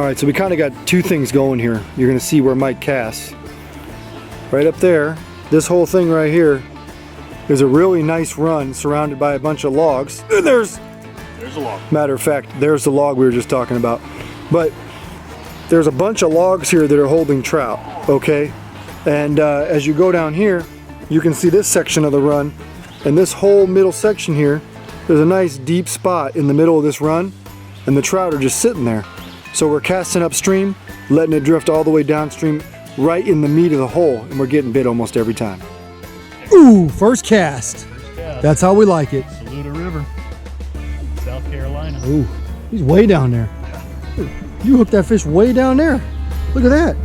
right, so we kind of got two things going here. You're going to see where Mike casts. Right up there, this whole thing right here is a really nice run surrounded by a bunch of logs. And there's a log. Matter of fact, there's the log we were just talking about. But there's a bunch of logs here that are holding trout, okay? And as you go down here, you can see this section of the run. And this whole middle section here, there's a nice deep spot in the middle of this run. And the trout are just sitting there. So we're casting upstream, letting it drift all the way downstream, right in the meat of the hole, and we're getting bit almost every time. Ooh, first cast. That's how we like it. Saluda River, South Carolina. Ooh, he's way down there. You hooked that fish way down there. Look at that.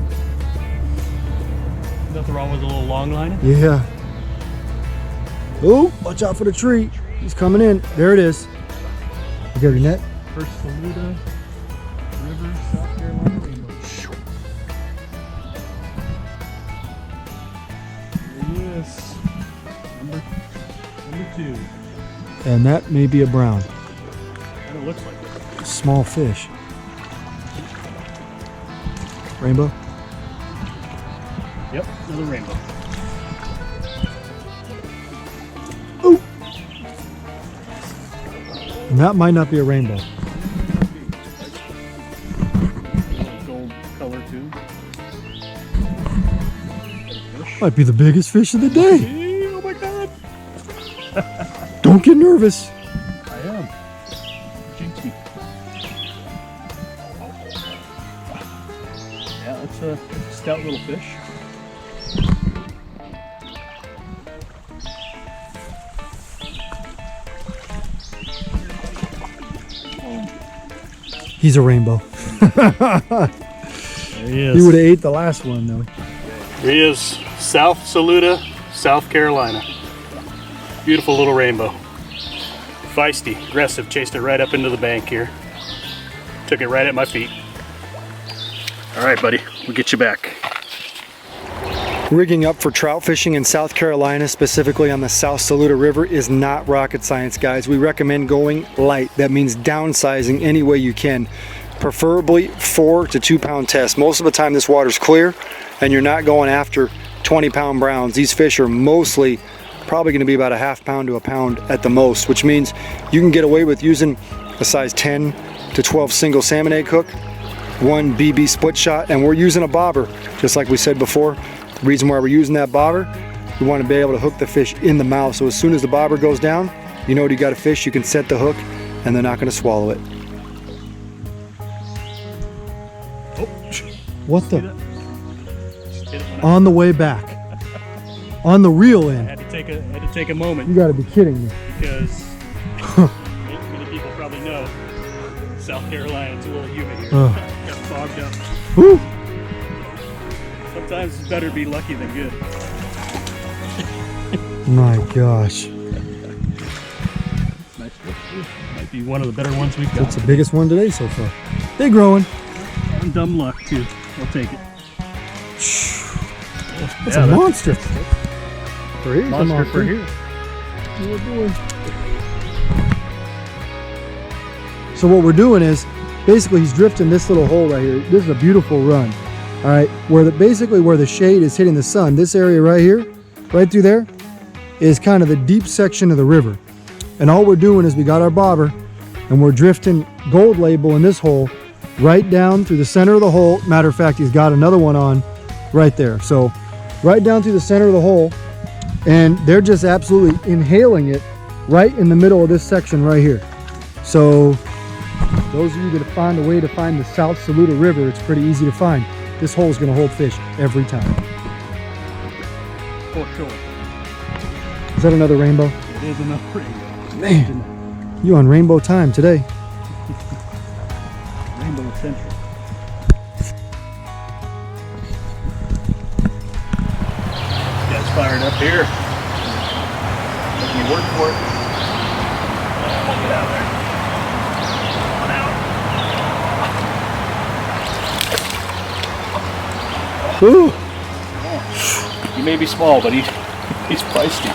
Nothing wrong with a little long line? Yeah. Ooh, watch out for the tree. He's coming in. There it is. You got your net? First Saluda River, South Carolina rainbow. There he is. Number 2. And that may be a brown. Kind of looks like it. Small fish. Rainbow? Yep, another rainbow. Ooh! And that might not be a rainbow. Gold color too. Might be the biggest fish of the day. Oh my god! Don't get nervous. I am. Jinx me. Yeah, that's a stout little fish. He's a rainbow. There he is. He would have ate the last one though. Here he is, South Saluda, South Carolina. Beautiful little rainbow. Feisty, aggressive, chased it right up into the bank here. Took it right at my feet. All right, buddy, we'll get you back. Rigging up for trout fishing in South Carolina, specifically on the South Saluda River, is not rocket science, guys. We recommend going light. That means downsizing any way you can. Preferably 4 to 2 pound test. Most of the time this water's clear and you're not going after 20-pound browns. These fish are mostly probably going to be about a half pound to a pound at the most, which means you can get away with using a size 10 to 12 single salmon egg hook, 1 BB split shot, and we're using a bobber, just like we said before. The reason why we're using that bobber, we want to be able to hook the fish in the mouth, so as soon as the bobber goes down, you know you got a fish, you can set the hook and they're not going to swallow it. Oh, what the? On the way back. On the reel end. I had to take a moment. You got to be kidding me. Because many people probably know South Carolina's a little humid here. Got fogged up. Woo. Sometimes it's better to be lucky than good. My gosh. Nice fish. Might be one of the better ones we've got. That's the biggest one today so far. They're growing. And dumb luck too. We'll take it. That's a monster. For here, Monster for here. So what we're doing is, basically he's drifting this little hole right here. This is a beautiful run. All right, basically where the shade is hitting the sun, this area right here, right through there, is kind of the deep section of the river. And all we're doing is we got our bobber and we're drifting gold label in this hole right down through the center of the hole. Matter of fact, he's got another one on right there. So right down through the center of the hole, and they're just absolutely inhaling it right in the middle of this section right here. So those of you that find a way to find the South Saluda River, it's pretty easy to find. This hole is going to hold fish every time. For sure. Is that another rainbow? It is another rainbow. Man, you on rainbow time today. Rainbow central. Gets fired up here. Let me work for it. We'll get out there. Ooh. He may be small, but he's feisty.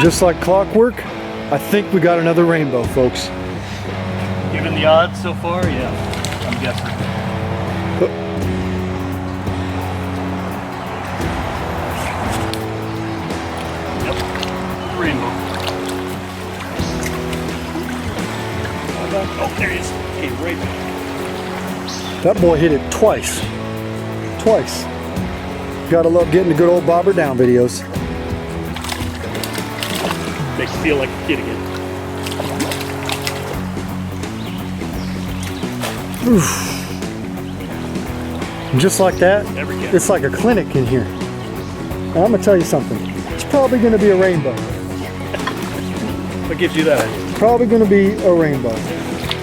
Just like clockwork, I think we got another rainbow, folks. Given the odds so far, yeah, I'm guessing. Yep, rainbow. Oh, there he is. Came right back. That boy hit it twice. Twice. Gotta love getting the good old bobber down videos. Makes you feel like a kid again. Oof. And just like that, Every kid. it's like a clinic in here. And I'm gonna tell you something. It's probably gonna be a rainbow. What gives you that? Probably gonna be a rainbow.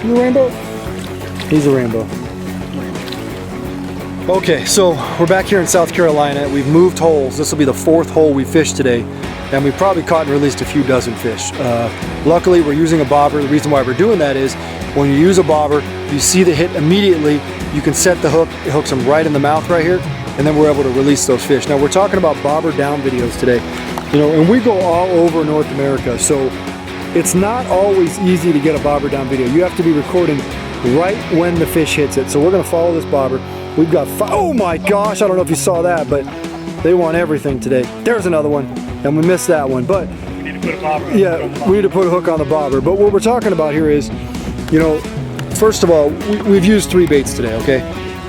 You a rainbow? He's a rainbow. Okay, so we're back here in South Carolina. We've moved holes. This will be the 4th hole we fished today, and we probably caught and released a few dozen fish. Luckily, we're using a bobber. The reason why we're doing that is when you use a bobber, you see the hit immediately. You can set the hook. It hooks them right in the mouth right here, and then we're able to release those fish. Now, we're talking about bobber down videos today, you know, and we go all over North America, so it's not always easy to get a bobber down video. You have to be recording right when the fish hits it. So we're gonna follow this bobber. We've got oh my gosh, I don't know if you saw that, but they want everything today. There's another one, and we missed that one. But We need to put a bobber on. yeah, we need to put a hook on the bobber. But what we're talking about here is, you know, first of all, we've used 3 baits today, okay?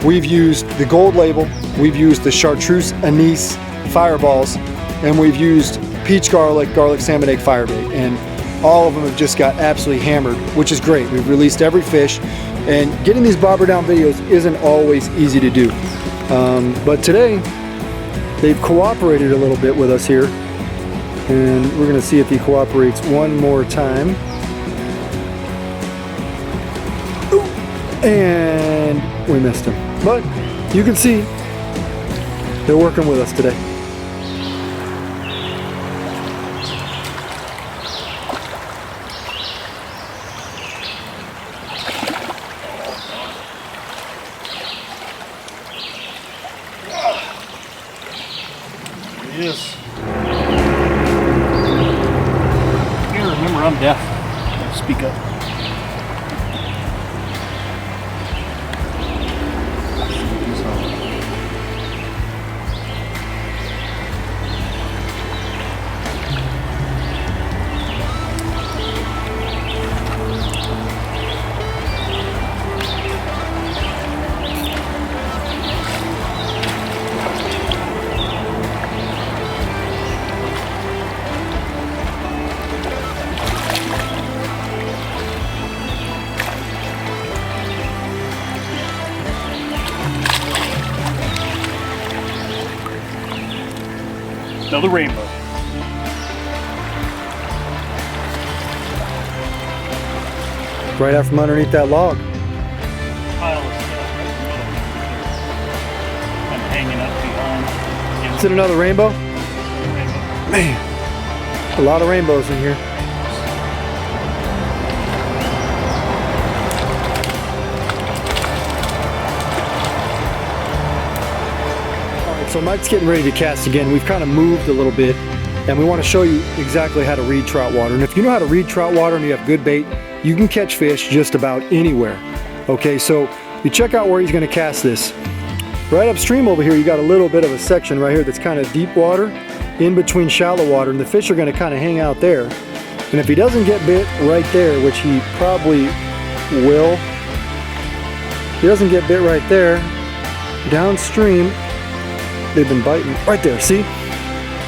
We've used the gold label, we've used the chartreuse anise fireballs, and we've used peach garlic salmon egg firebait. And all of them have just got absolutely hammered, which is great. We've released every fish, and getting these bobber down videos isn't always easy to do. But today, they've cooperated a little bit with us here, and we're gonna see if he cooperates one more time. Ooh, and we missed him. But you can see, they're working with us today. Yes. You gotta remember I'm deaf. Gotta speak up. Another rainbow. Right out from underneath that log. Pile of stuff right in the middle. I'm hanging up behind. Is it another rainbow? Rainbow. Man, a lot of rainbows in here. So Mike's getting ready to cast again. We've kind of moved a little bit, and we want to show you exactly how to read trout water. And if you know how to read trout water and you have good bait, you can catch fish just about anywhere. Okay, so you check out where he's going to cast this. Right upstream over here, you got a little bit of a section right here that's kind of deep water in between shallow water, and the fish are going to kind of hang out there. And if he doesn't get bit right there, which he probably will, if he doesn't get bit right there, downstream, they've been biting right there, see?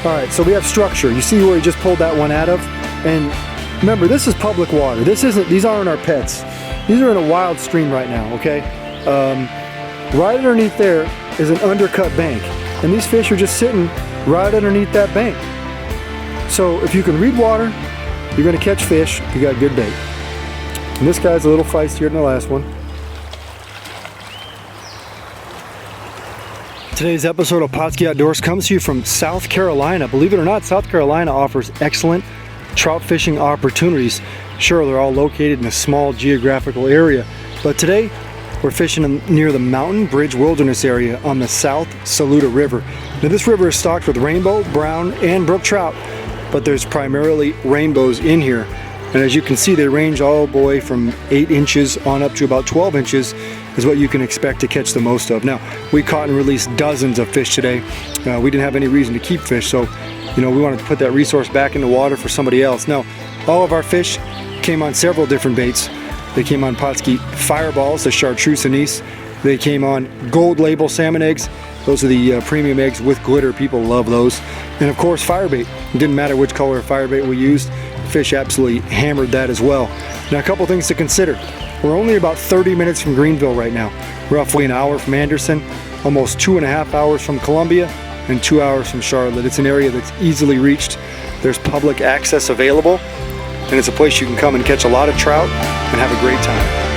All right, so we have structure. You see where he just pulled that one out of? And remember, this is public water. These aren't our pets. These are in a wild stream right now, okay? Right underneath there is an undercut bank, and these fish are just sitting right underneath that bank. So if you can read water, you're gonna catch fish, you got good bait. And this guy's a little feistier than the last one. Today's episode of Pautzke Outdoors comes to you from South Carolina. Believe it or not, South Carolina offers excellent trout fishing opportunities. Sure, they're all located in a small geographical area, but today we're fishing near the Mountain Bridge Wilderness area on the South Saluda River. Now this river is stocked with rainbow, brown, and brook trout, but there's primarily rainbows in here. And as you can see, they range all the way from 8 inches on up to about 12 inches is what you can expect to catch the most of. Now, we caught and released dozens of fish today. We didn't have any reason to keep fish, so we wanted to put that resource back in the water for somebody else. Now, all of our fish came on several different baits. They came on Pautzke Fireballs, the chartreuse anise. They came on gold label salmon eggs. Those are the premium eggs with glitter. People love those. And of course, firebait. It didn't matter which color of firebait we used. Fish absolutely hammered that as well. Now, a couple things to consider. We're only about 30 minutes from Greenville right now, roughly an hour from Anderson, almost 2.5 hours from Columbia, and 2 hours from Charlotte. It's an area that's easily reached. There's public access available, and it's a place you can come and catch a lot of trout and have a great time.